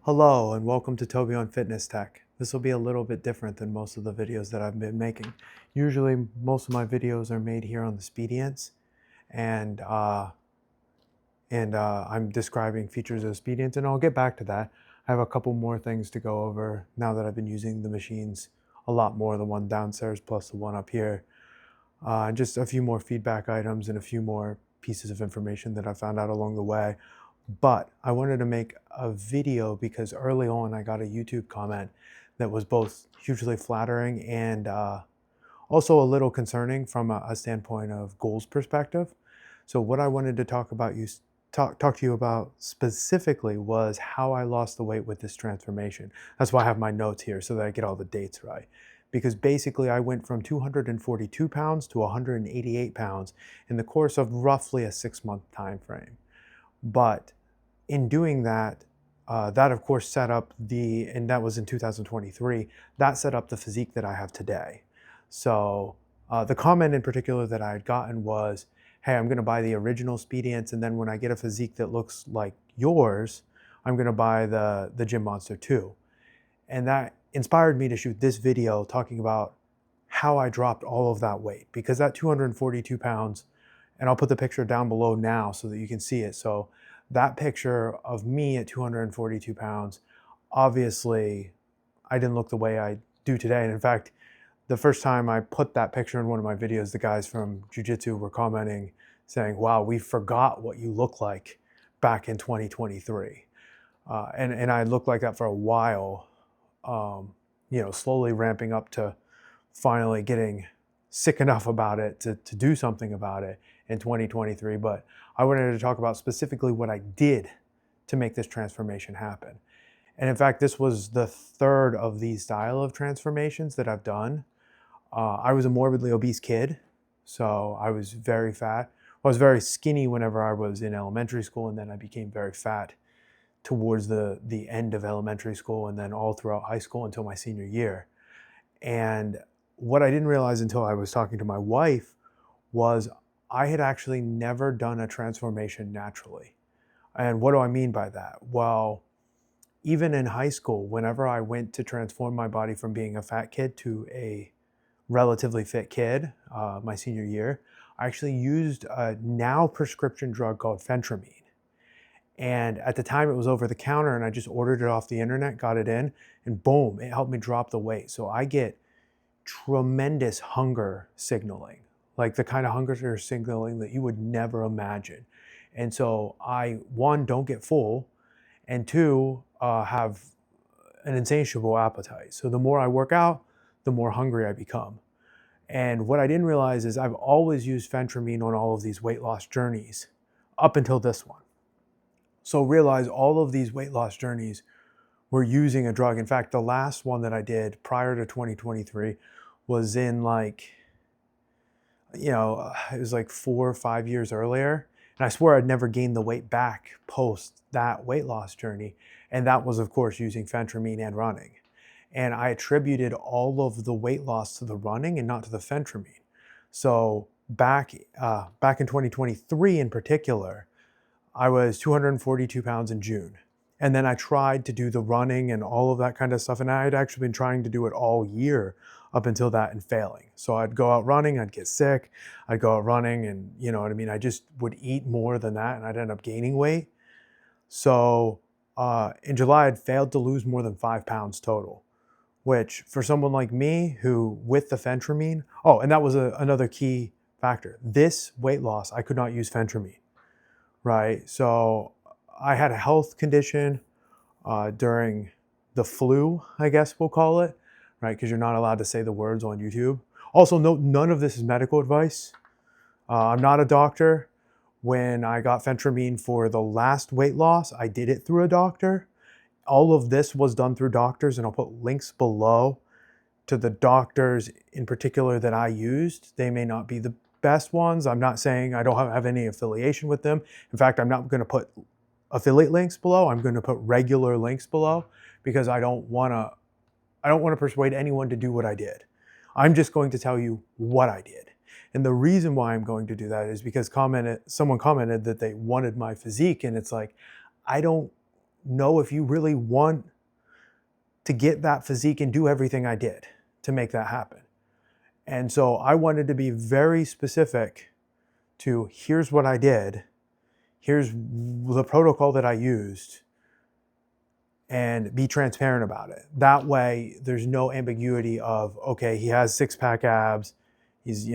Hello and welcome to Toby on Fitness Tech. This will be a little bit different than most of the videos that I've been making. Usually most of my videos are made here on the Spedients and I'm describing features of Spedients, and I'll get back to that. I have a couple more things to go over now that I've been using the machines a lot more, the one downstairs plus the one up here. Just a few more feedback items and a few more pieces of information that I found out along the way. But I wanted to make a video because early on I got a YouTube comment that was both hugely flattering and also a little concerning from a standpoint of goals perspective. So what I wanted to talk to you about specifically was how I lost the weight with this transformation. That's why I have my notes here so that I get all the dates right. Because basically I went from 242 pounds to 188 pounds in the course of roughly a 6-month time frame. But in doing that, that of course set up and that was in 2023, that set up the physique that I have today. So the comment in particular that I had gotten was, hey, I'm gonna buy the original Spedients, and then when I get a physique that looks like yours, I'm gonna buy the Gym Monster 2. And that inspired me to shoot this video talking about how I dropped all of that weight, because that 242 pounds, and I'll put the picture down below now so that you can see it. So that picture of me at 242 pounds, obviously I didn't look the way I do today. And in fact, the first time I put that picture in one of my videos, the guys from Jiu-Jitsu were commenting saying, wow, we forgot what you look like back in 2023. And I looked like that for a while, slowly ramping up to finally getting sick enough about it to do something about it in 2023. But I wanted to talk about specifically what I did to make this transformation happen. And in fact, this was the third of these style of transformations that I've done. I was a morbidly obese kid, so I was very fat. I was very skinny whenever I was in elementary school, and then I became very fat towards the end of elementary school and then all throughout high school until my senior year. And what I didn't realize until I was talking to my wife was I had actually never done a transformation naturally. And what do I mean by that? Well, even in high school, whenever I went to transform my body from being a fat kid to a relatively fit kid, my senior year, I actually used a now prescription drug called phentermine. And at the time it was over the counter, and I just ordered it off the internet, got it in, and boom, it helped me drop the weight. So I get tremendous hunger signaling, like the kind of hunger signaling that you would never imagine. And so I, one, don't get full, and two, have an insatiable appetite. So the more I work out, the more hungry I become. And what I didn't realize is I've always used phentermine on all of these weight loss journeys up until this one. So realize all of these weight loss journeys were using a drug. In fact, the last one that I did prior to 2023 was in it was like 4 or 5 years earlier. And I swear I'd never gained the weight back post that weight loss journey. And that was, of course, using phentermine and running. And I attributed all of the weight loss to the running and not to the phentermine. So back in 2023 in particular, I was 242 pounds in June. And then I tried to do the running and all of that kind of stuff. And I had actually been trying to do it all year up until that and failing. So I'd go out running, I'd get sick, I'd go out running, and you know what I mean? I just would eat more than that and I'd end up gaining weight. So in July, I'd failed to lose more than 5 pounds total, which for someone like me who with the phentermine, oh, and that was another key factor. This weight loss, I could not use phentermine. Right, so I had a health condition during the flu, I guess we'll call it, right? Because you're not allowed to say the words on YouTube. Also, note, none of this is medical advice. I'm not a doctor. When I got phentermine for the last weight loss, I did it through a doctor. All of this was done through doctors, and I'll put links below to the doctors in particular that I used. They may not be the best ones. I'm not saying I don't have any affiliation with them. In fact, I'm not going to put affiliate links below. I'm going to put regular links below because I don't want to persuade anyone to do what I did. I'm just going to tell you what I did. And the reason why I'm going to do that is because someone commented that they wanted my physique, and it's like, I don't know if you really want to get that physique and do everything I did to make that happen. And so I wanted to be very specific to here's what I did, here's the protocol that I used, and be transparent about it. That way there's no ambiguity of, okay, he has six-pack abs, he's,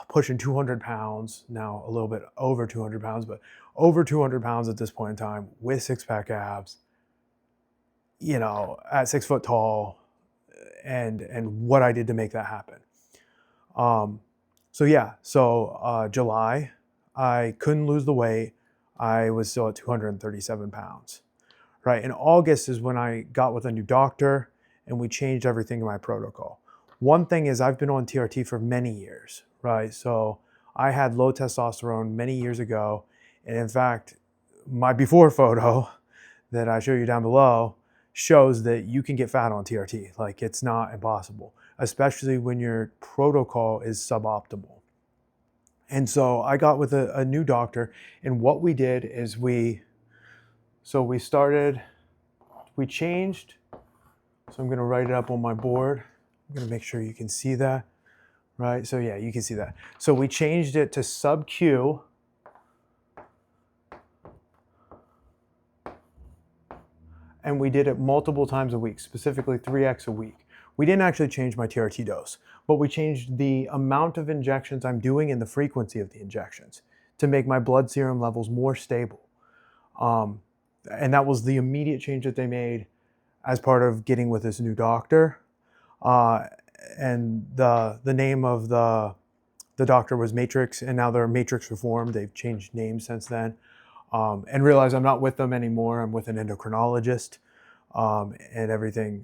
pushing 200 pounds, now a little bit over 200 pounds, but over 200 pounds at this point in time with six-pack abs, at 6 foot tall, and what I did to make that happen. July, I couldn't lose the weight. I was still at 237 pounds, right? In August is when I got with a new doctor and we changed everything in my protocol. One thing is I've been on TRT for many years, right? So I had low testosterone many years ago. And in fact, my before photo that I show you down below shows that you can get fat on TRT. Like, it's not impossible, especially when your protocol is suboptimal. And so I got with a new doctor, and what we did is we changed. So I'm gonna write it up on my board. I'm gonna make sure you can see that, right? So yeah, you can see that. So we changed it to sub-Q. And we did it multiple times a week, specifically 3x a week. We didn't actually change my TRT dose, but we changed the amount of injections I'm doing and the frequency of the injections to make my blood serum levels more stable. And that was the immediate change that they made as part of getting with this new doctor. And the name of the doctor was Matrix, and now they're Matrix Reformed. They've changed names since then. And realize I'm not with them anymore. I'm with an endocrinologist, and everything,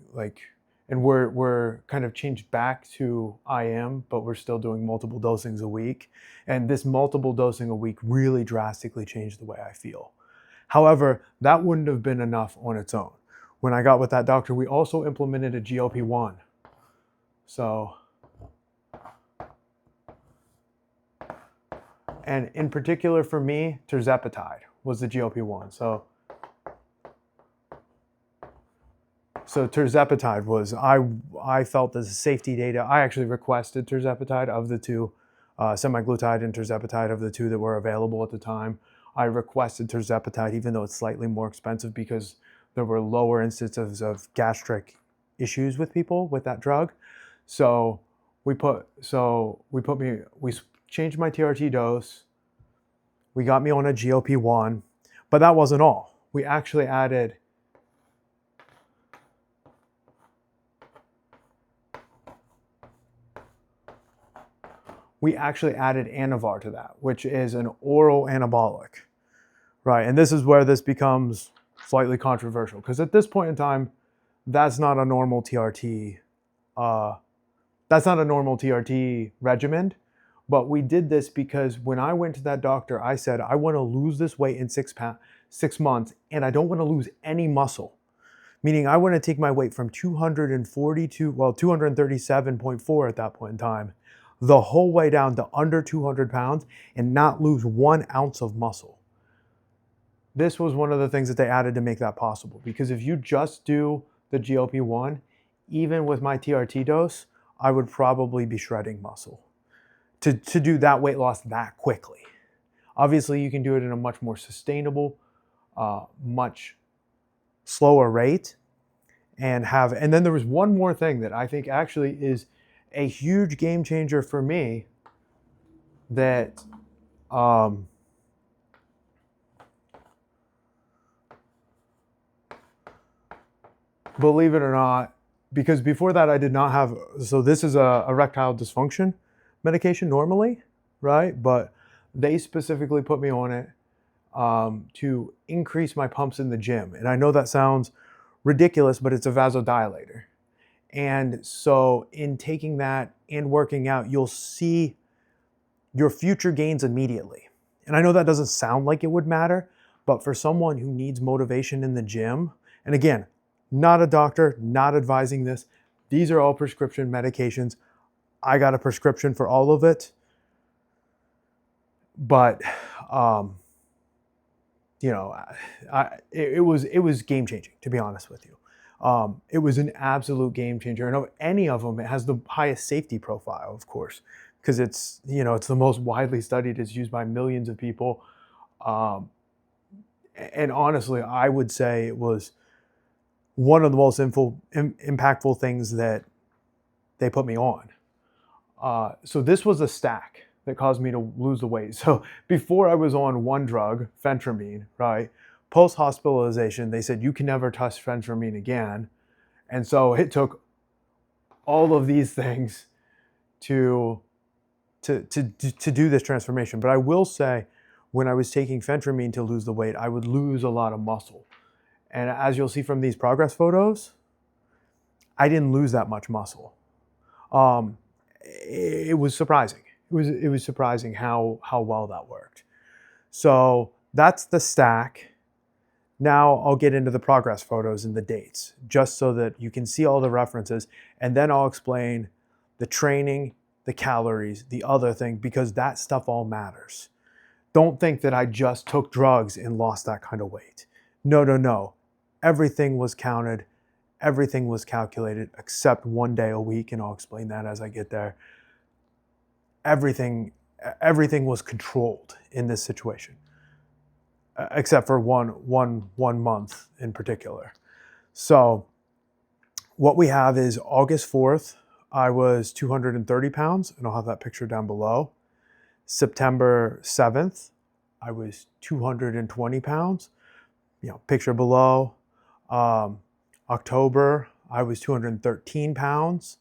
and we're kind of changed back to IM, but we're still doing multiple dosings a week. And this multiple dosing a week really drastically changed the way I feel. However, that wouldn't have been enough on its own. When I got with that doctor, we also implemented a GLP-1. So, and in particular for me, tirzepatide was the GLP-1. So tirzepatide was, I felt the safety data. I actually requested tirzepatide of the two, semaglutide and tirzepatide of the two that were available at the time. I requested tirzepatide, even though it's slightly more expensive, because there were lower instances of gastric issues with people with that drug. So we changed my TRT dose. We got me on a GLP-1, but that wasn't all. We actually added Anavar to that, which is an oral anabolic, right? And this is where this becomes slightly controversial, because at this point in time, that's not a normal TRT. That's not a normal TRT regimen. But we did this because when I went to that doctor, I said, I want to lose this weight in 6 months, and I don't want to lose any muscle. Meaning I want to take my weight from 237.4 at that point in time, the whole way down to under 200 pounds and not lose 1 ounce of muscle. This was one of the things that they added to make that possible. Because if you just do the GLP-1, even with my TRT dose, I would probably be shredding muscle to do that weight loss that quickly. Obviously, you can do it in a much more sustainable, much slower rate. And then there was one more thing that I think actually is a huge game changer for me that believe it or not, because before that I did not have, so this is a erectile dysfunction medication normally, right? But they specifically put me on it to increase my pumps in the gym. And I know that sounds ridiculous, but it's a vasodilator. And so in taking that and working out, you'll see your future gains immediately. And I know that doesn't sound like it would matter, but for someone who needs motivation in the gym, and again, not a doctor, not advising this, these are all prescription medications. I got a prescription for all of it. But you know, it was game changing, to be honest with you. It was an absolute game changer, and of any of them, it has the highest safety profile, of course, because it's the most widely studied. It's used by millions of people, um, and honestly, I would say it was one of the most impactful things that they put me on. So this was a stack that caused me to lose the weight. So before I was on one drug, phentermine, right? Post hospitalization, they said you can never touch phentermine again. And so it took all of these things to do this transformation. But I will say, when I was taking phentermine to lose the weight, I would lose a lot of muscle. And as you'll see from these progress photos, I didn't lose that much muscle. It was surprising. It was surprising how well that worked. So that's the stack. Now I'll get into the progress photos and the dates, just so that you can see all the references, and then I'll explain the training, the calories, the other thing, because that stuff all matters. Don't think that I just took drugs and lost that kind of weight. No, no, no. Everything was counted. Everything was calculated except one day a week, and I'll explain that as I get there. Everything was controlled in this situation, except for one month in particular. So what we have is August 4th, I was 230 pounds, and I'll have that picture down below. September 7th, I was 220 pounds, picture below. October, I was 213 pounds.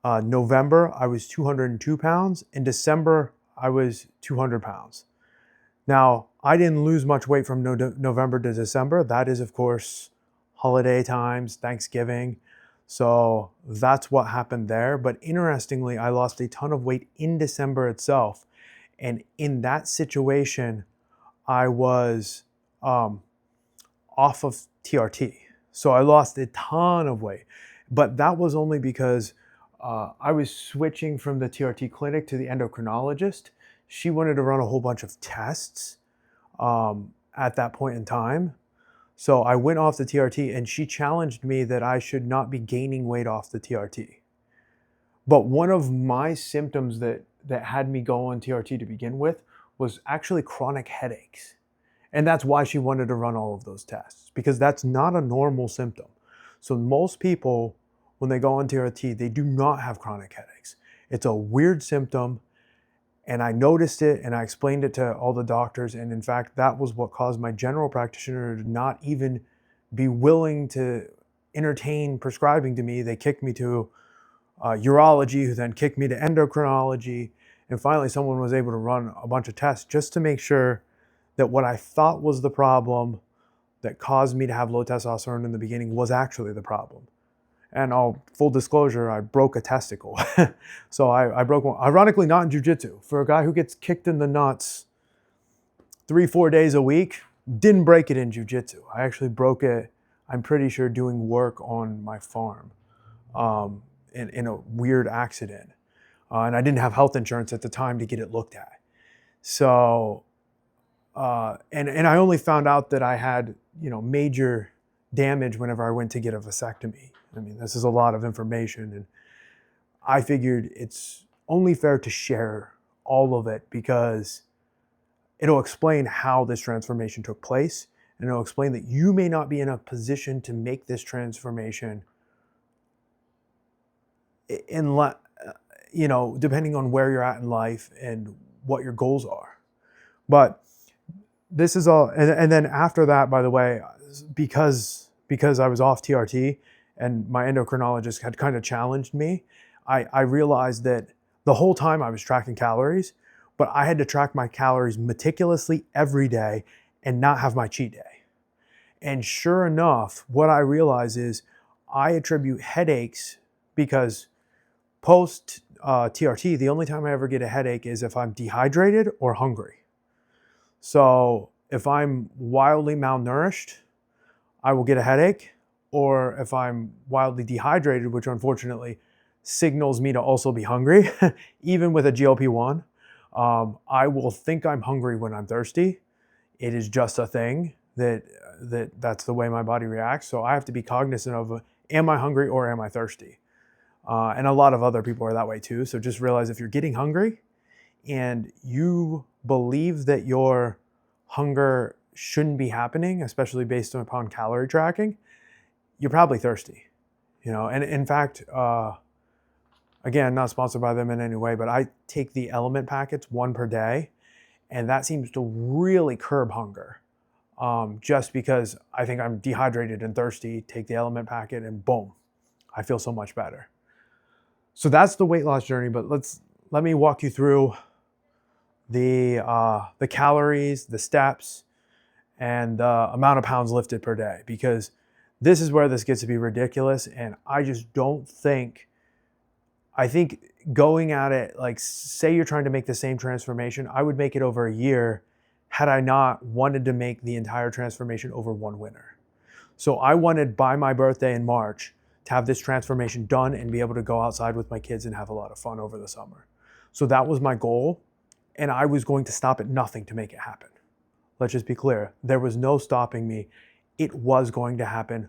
November, I was 202 pounds. In December, I was 200 pounds. Now, I didn't lose much weight from November to December. That is, of course, holiday times, Thanksgiving. So that's what happened there. But interestingly, I lost a ton of weight in December itself. And in that situation, I was off of TRT. So I lost a ton of weight. But that was only because I was switching from the TRT clinic to the endocrinologist. She wanted to run a whole bunch of tests at that point in time. So I went off the TRT, and she challenged me that I should not be gaining weight off the TRT. But one of my symptoms that had me go on TRT to begin with was actually chronic headaches. And that's why she wanted to run all of those tests, because that's not a normal symptom. So most people, when they go on TRT, they do not have chronic headaches. It's a weird symptom. And I noticed it, and I explained it to all the doctors. And in fact, that was what caused my general practitioner to not even be willing to entertain prescribing to me. They kicked me to urology, who then kicked me to endocrinology. And finally, someone was able to run a bunch of tests just to make sure that what I thought was the problem that caused me to have low testosterone in the beginning was actually the problem. And full disclosure, I broke a testicle. So I broke one, ironically not in jiu-jitsu. For a guy who gets kicked in the nuts 3-4 days a week, didn't break it in jiu-jitsu. I actually broke it, I'm pretty sure, doing work on my farm in a weird accident. And I didn't have health insurance at the time to get it looked at. So, and I only found out that I had, major damage whenever I went to get a vasectomy. I mean, this is a lot of information, and I figured it's only fair to share all of it because it'll explain how this transformation took place, and it'll explain that you may not be in a position to make this transformation depending on where you're at in life and what your goals are. But this is all, and then after that, by the way, because I was off TRT, and my endocrinologist had kind of challenged me, I realized that the whole time I was tracking calories, but I had to track my calories meticulously every day and not have my cheat day. And sure enough, what I realized is I attribute headaches because post TRT, the only time I ever get a headache is if I'm dehydrated or hungry. So if I'm wildly malnourished, I will get a headache. Or if I'm wildly dehydrated, which unfortunately signals me to also be hungry, even with a GLP-1, I will think I'm hungry when I'm thirsty. it is just a thing that's the way my body reacts. So I have to be cognizant of, am I hungry or am I thirsty? And a lot of other people are that way too. So just realize if you're getting hungry and you believe that your hunger shouldn't be happening, especially based upon calorie tracking, you're probably thirsty. And in fact, again, not sponsored by them in any way, but I take the element packets, 1 per day, and that seems to really curb hunger. Just because I think I'm dehydrated and thirsty, take the element packet and boom, I feel so much better. So that's the weight loss journey, but let me walk you through the calories, the steps, and the amount of pounds lifted per day, because this is where this gets to be ridiculous. And I just don't think, I think going at it, like say you're trying to make the same transformation, I would make it over a year had I not wanted to make the entire transformation over one winter. So I wanted by my birthday in March to have this transformation done and be able to go outside with my kids and have a lot of fun over the summer. So that was my goal, and I was going to stop at nothing to make it happen. Let's just be clear. There was no stopping me. It was going to happen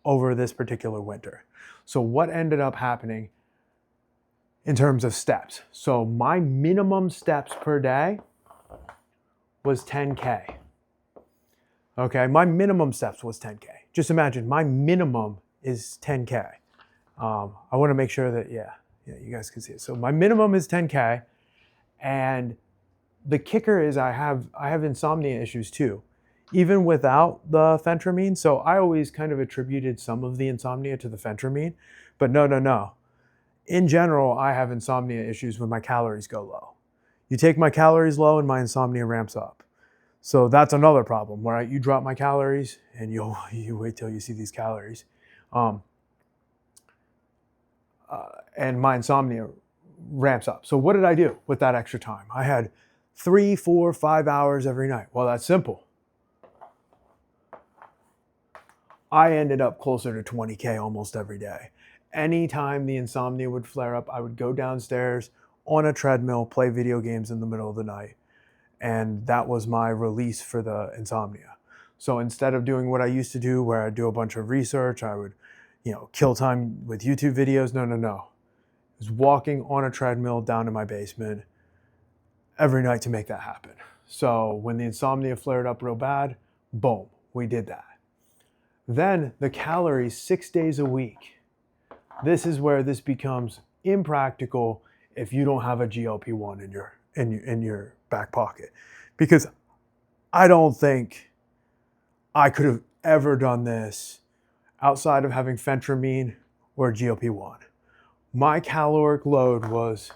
over this particular winter. So what ended up happening in terms of steps? So my minimum steps per day was 10K. Okay, my minimum steps was 10K. Just imagine my minimum is 10K. I want to make sure that, yeah, you guys can see it. So my minimum is 10K, and the kicker is I have insomnia issues too, even without the phentermine. So I always kind of attributed some of the insomnia to the phentermine, but no. In general, I have insomnia issues when my calories go low. You take my calories low and my insomnia ramps up. So that's another problem, where you drop my calories and you wait till you see these calories. And my insomnia ramps up. So what did I do with that extra time? I had 3, 4, 5 hours every night. Well, that's simple. I ended up closer to 20K almost every day. Anytime the insomnia would flare up, I would go downstairs on a treadmill, play video games in the middle of the night. And that was my release for the insomnia. So instead of doing what I used to do, where I'd do a bunch of research, I would, kill time with YouTube videos. No. I was walking on a treadmill down to my basement every night to make that happen. So when the insomnia flared up real bad, boom, we did that. Then the calories 6 days a week. This is where this becomes impractical if you don't have a GLP-1 in your back pocket, because I don't think I could have ever done this outside of having phentermine or GLP-1. My caloric load was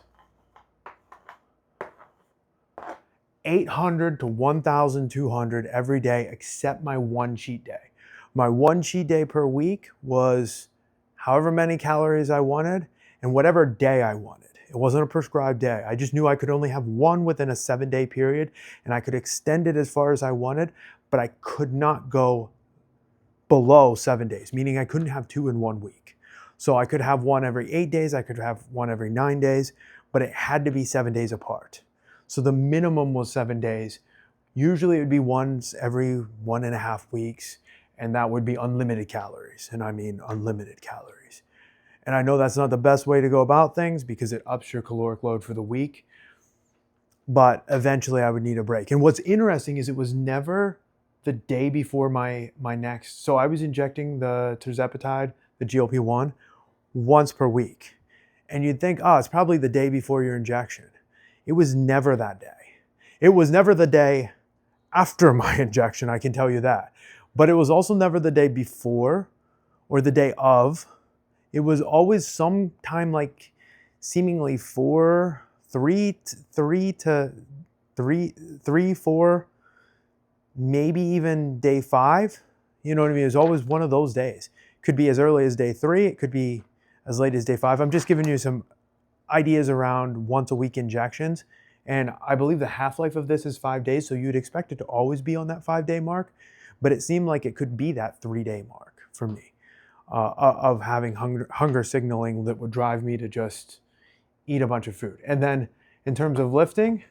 800 to 1,200 every day except my one cheat day. My one cheat day per week was however many calories I wanted and whatever day I wanted. It wasn't a prescribed day. I just knew I could only have one within a 7-day period, and I could extend it as far as I wanted, but I could not go below 7 days, meaning I couldn't have 2 in 1 week. So I could have one every 8 days, I could have one every 9 days, but it had to be 7 days apart. So the minimum was 7 days. Usually it would be once every 1.5 weeks, and that would be unlimited calories. And I mean unlimited calories. And I know that's not the best way to go about things because it ups your caloric load for the week, but eventually I would need a break. And what's interesting is it was never the day before my next. So I was injecting the tirzepatide, the GLP-1, once per week. And you'd think, oh, it's probably the day before your injection. It was never that day. It was never the day after my injection, I can tell you that. But it was also never the day before or the day of. It was always sometime like seemingly 4, 4, maybe even day 5. You know what I mean? It was always one of those days. Could be as early as day 3. It could be as late as day 5. I'm just giving you some ideas around once a week injections. And I believe the half-life of this is 5 days. So you'd expect it to always be on that 5-day mark. But it seemed like it could be that 3-day mark for me. Of having hunger signaling that would drive me to just eat a bunch of food. And then in terms of lifting,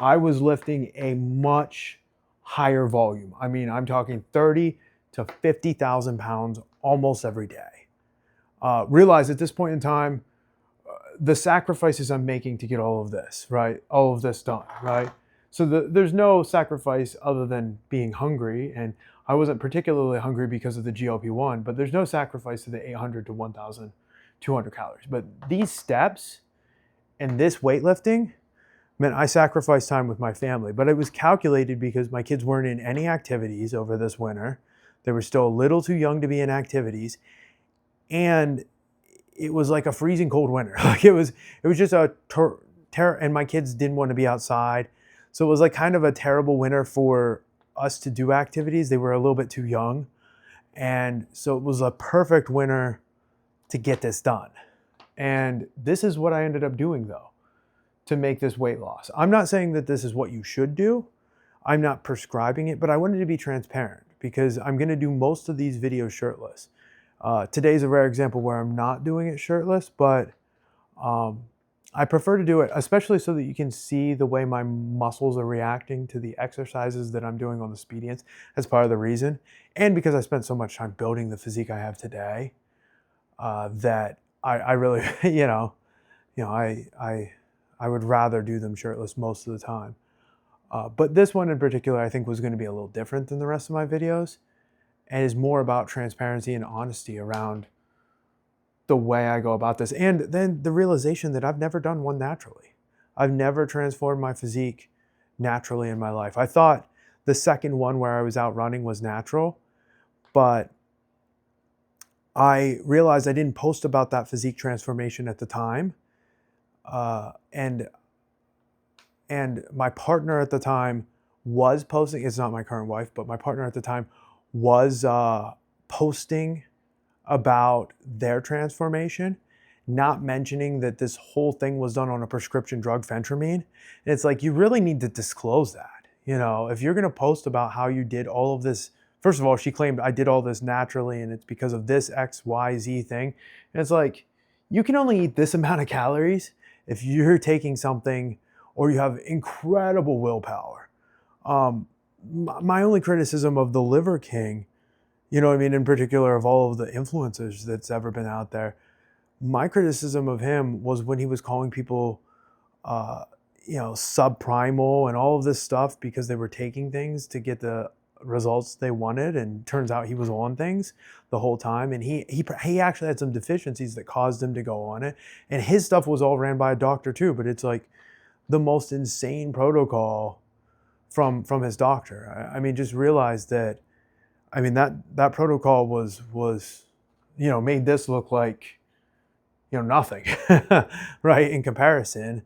I was lifting a much higher volume. I mean, I'm talking 30 to 50,000 pounds almost every day. Realize at this point in time, the sacrifices I'm making to get all of this, right? All of this done, right? So there's no sacrifice other than being hungry. And I wasn't particularly hungry because of the GLP-1, but there's no sacrifice to the 800 to 1,200 calories. But these steps and this weightlifting meant I sacrificed time with my family. But it was calculated because my kids weren't in any activities over this winter. They were still a little too young to be in activities. And it was like a freezing cold winter. Like it was just a terror, and my kids didn't want to be outside. So it was like kind of a terrible winter for us to do activities. They were a little bit too young. And so it was a perfect winter to get this done. And this is what I ended up doing though, to make this weight loss. I'm not saying that this is what you should do. I'm not prescribing it, but I wanted to be transparent because I'm going to do most of these videos shirtless. Today's a rare example where I'm not doing it shirtless, but I prefer to do it, especially so that you can see the way my muscles are reacting to the exercises that I'm doing on the Speedients. That's part of the reason. And because I spent so much time building the physique I have today, that I really, I would rather do them shirtless most of the time. But this one in particular, I think was going to be a little different than the rest of my videos, and is more about transparency and honesty around the way I go about this. And then the realization that I've never done one naturally. I've never transformed my physique naturally in my life. I thought the second one where I was out running was natural, but I realized I didn't post about that physique transformation at the time. And my partner at the time was posting, it's not my current wife, but my partner at the time was posting about their transformation, not mentioning that this whole thing was done on a prescription drug, phentermine. And it's like, you really need to disclose that. You know, if you're going to post about how you did all of this, first of all, she claimed I did all this naturally and it's because of this X, Y, Z thing. And it's like, you can only eat this amount of calories if you're taking something or you have incredible willpower. My only criticism of the Liver King, you know what I mean, in particular of all of the influencers that's ever been out there, my criticism of him was when he was calling people, subprimal and all of this stuff because they were taking things to get the results they wanted, and turns out he was on things the whole time, and he actually had some deficiencies that caused him to go on it, and his stuff was all ran by a doctor too, but it's like the most insane protocol from his doctor. I mean, just realize that, I mean, that protocol was made this look like, nothing, right, in comparison,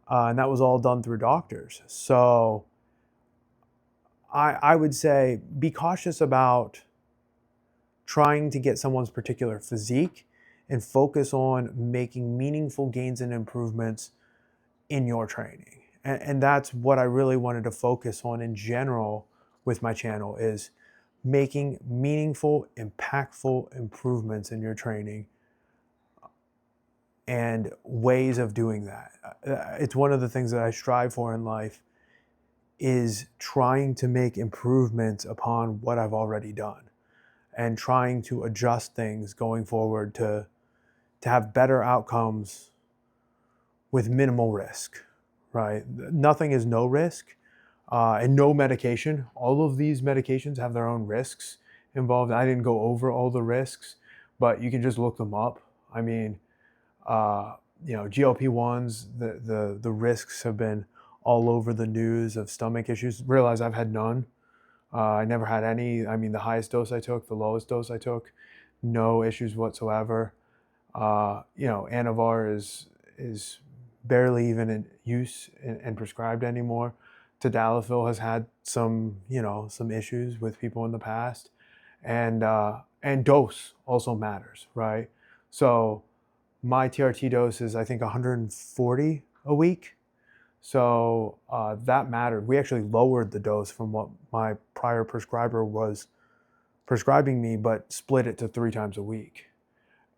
and that was all done through doctors. So I would say be cautious about trying to get someone's particular physique and focus on making meaningful gains and improvements in your training. And that's what I really wanted to focus on in general with my channel, is making meaningful, impactful improvements in your training and ways of doing that. It's one of the things that I strive for in life, is trying to make improvements upon what I've already done and trying to adjust things going forward to have better outcomes with minimal risk, right? Nothing is no risk, and no medication. All of these medications have their own risks involved. I didn't go over all the risks, but you can just look them up. I mean, GLP-1s, the risks have been all over the news of stomach issues. Realize I've had none. I never had any. I mean, the highest dose I took, the lowest dose I took, no issues whatsoever. Anavar is barely even in use and prescribed anymore. Tadalafil has had some issues with people in the past, and dose also matters, right? So my TRT dose is, I think, 140 a week. So that mattered. We actually lowered the dose from what my prior prescriber was prescribing me, but split it to 3 times a week.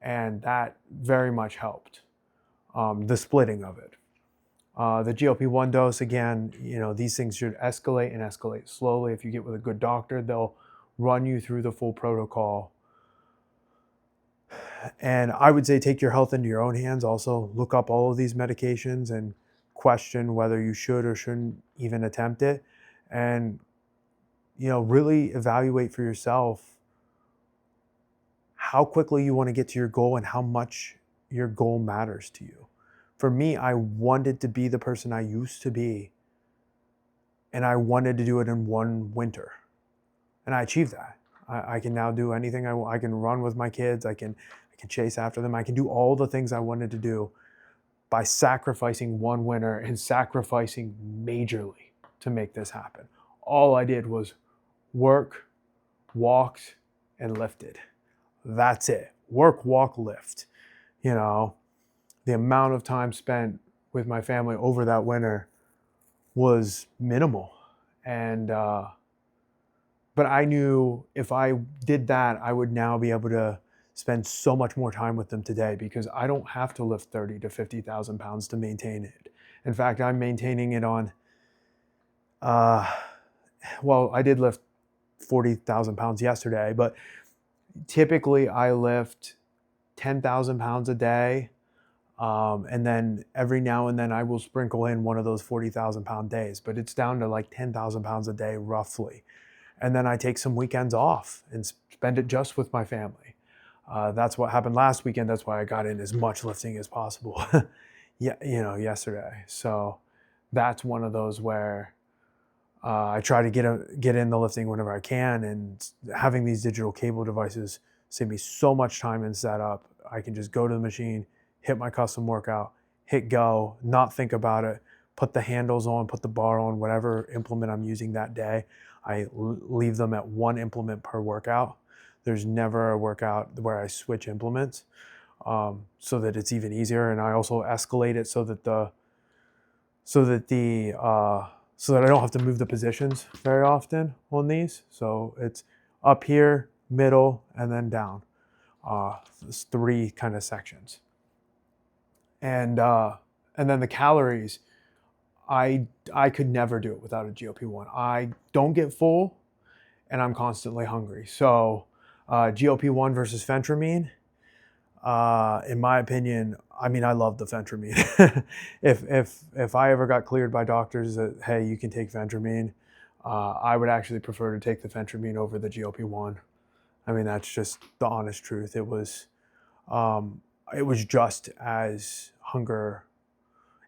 And that very much helped, the splitting of it. The GLP-1 dose, again, these things should escalate and escalate slowly. If you get with a good doctor, they'll run you through the full protocol. And I would say take your health into your own hands. Also, look up all of these medications and question whether you should or shouldn't even attempt it. And, really evaluate for yourself how quickly you want to get to your goal and how much your goal matters to you. For me, I wanted to be the person I used to be, and I wanted to do it in one winter. And I achieved that. I can now do anything I want. I can run with my kids. I can chase after them. I can do all the things I wanted to do by sacrificing one winter and sacrificing majorly to make this happen. All I did was work, walked, and lifted. That's it. Work, walk, lift. The amount of time spent with my family over that winter was minimal. And, but I knew if I did that, I would now be able to spend so much more time with them today, because I don't have to lift 30 to 50,000 pounds to maintain it. In fact, I'm maintaining it on, well, I did lift 40,000 pounds yesterday, but typically I lift 10,000 pounds a day. And then every now and then I will sprinkle in one of those 40,000 pound days, but it's down to like 10,000 pounds a day roughly. And then I take some weekends off and spend it just with my family. That's what happened last weekend. That's why I got in as much lifting as possible. Yesterday. So that's one of those where I try to get in the lifting whenever I can, and having these digital cable devices save me so much time in setup. I can just go to the machine, hit my custom workout, hit go, not think about it, put the handles on, put the bar on, whatever implement I'm using that day. I leave them at one implement per workout. There's never a workout where I switch implements, so that it's even easier. And I also escalate it so that I don't have to move the positions very often on these. So it's up here, middle, and then down. It's 3 kind of sections. And then the calories, I could never do it without a GLP-1. I don't get full, and I'm constantly hungry. So GLP-1 versus phentermine, in my opinion, I love the phentermine. If I ever got cleared by doctors that, hey, you can take phentermine, I would actually prefer to take the phentermine over the GLP-1. That's just the honest truth. It was just as hunger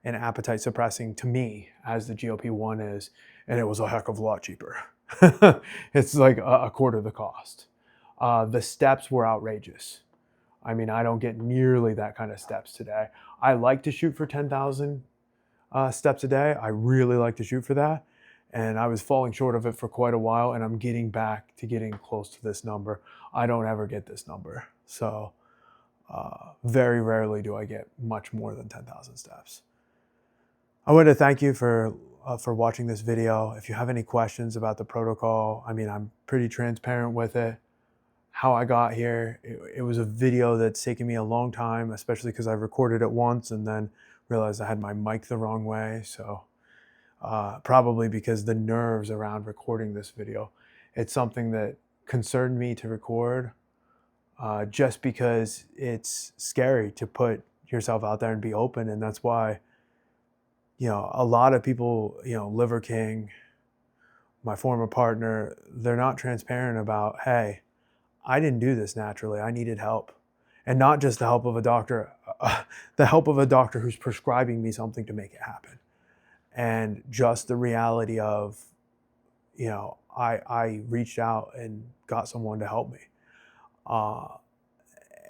and appetite suppressing to me as the GLP-1 is, and it was a heck of a lot cheaper. It's like a quarter the cost. The steps were outrageous. I don't get nearly that kind of steps today. I like to shoot for 10,000 steps a day. I really like to shoot for that. And I was falling short of it for quite a while, and I'm getting back to getting close to this number. I don't ever get this number. So very rarely do I get much more than 10,000 steps. I want to thank you for watching this video. If you have any questions about the protocol, I'm pretty transparent with it. How I got here, it was a video that's taken me a long time, especially because I recorded it once and then realized I had my mic the wrong way. So probably because the nerves around recording this video, it's something that concerned me to record, just because it's scary to put yourself out there and be open. And that's why, a lot of people, Liver King, my former partner, they're not transparent about, hey, I didn't do this naturally. I needed help. And not just the help of a doctor, the help of a doctor who's prescribing me something to make it happen. And just the reality of, I reached out and got someone to help me.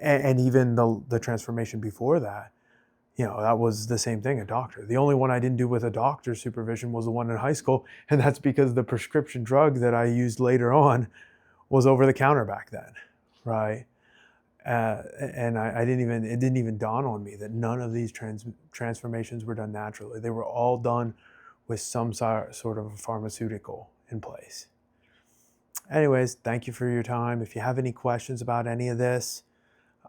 And even the transformation before that, that was the same thing, a doctor. The only one I didn't do with a doctor's supervision was the one in high school. And that's because the prescription drug that I used later on was over the counter back then, right? And it didn't even dawn on me that none of these transformations were done naturally. They were all done with some sort of a pharmaceutical in place. Anyways, thank you for your time. If you have any questions about any of this,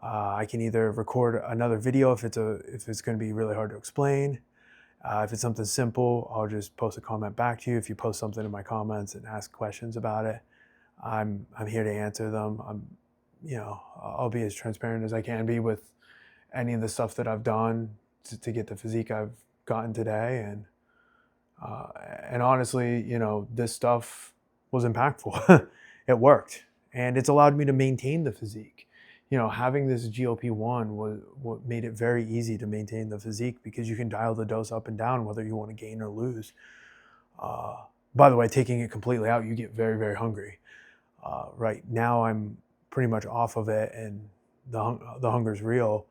I can either record another video if it's going to be really hard to explain, If it's something simple, I'll just post a comment back to you. If you post something in my comments and ask questions about it, I'm here to answer them. I'll be as transparent as I can be with any of the stuff that I've done to get the physique I've gotten today. And honestly, this stuff was impactful. It worked, and it's allowed me to maintain the physique. Having this GLP-1 was what made it very easy to maintain the physique, because you can dial the dose up and down whether you want to gain or lose. By the way, taking it completely out, you get very, very hungry. Right now, I'm pretty much off of it, and the hunger's real.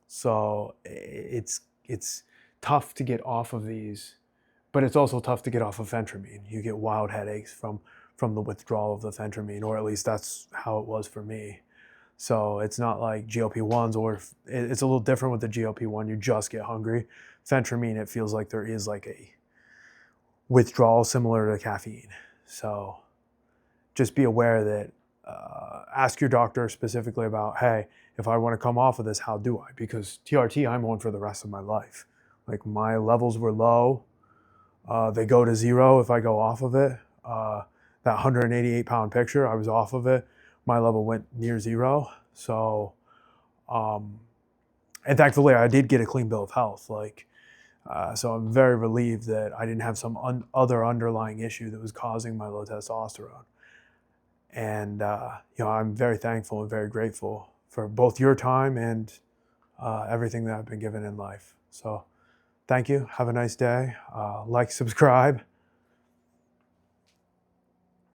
So it's tough to get off of these, but it's also tough to get off of phentermine. You get wild headaches from the withdrawal of the phentermine, or at least that's how it was for me. So it's not like GLP-1s, or it's a little different with the GLP-1. You just get hungry. Phentermine, it feels like there is like a withdrawal similar to caffeine. So just be aware that, ask your doctor specifically about, hey, if I want to come off of this, how do I? Because TRT, I'm on for the rest of my life. Like, my levels were low. They go to zero if I go off of it. That 188-pound picture, I was off of it. My level went near zero. So, and thankfully, I did get a clean bill of health. So I'm very relieved that I didn't have some other underlying issue that was causing my low testosterone. And I'm very thankful and very grateful for both your time and everything that I've been given in life. So thank you. Have a nice day. Like, subscribe.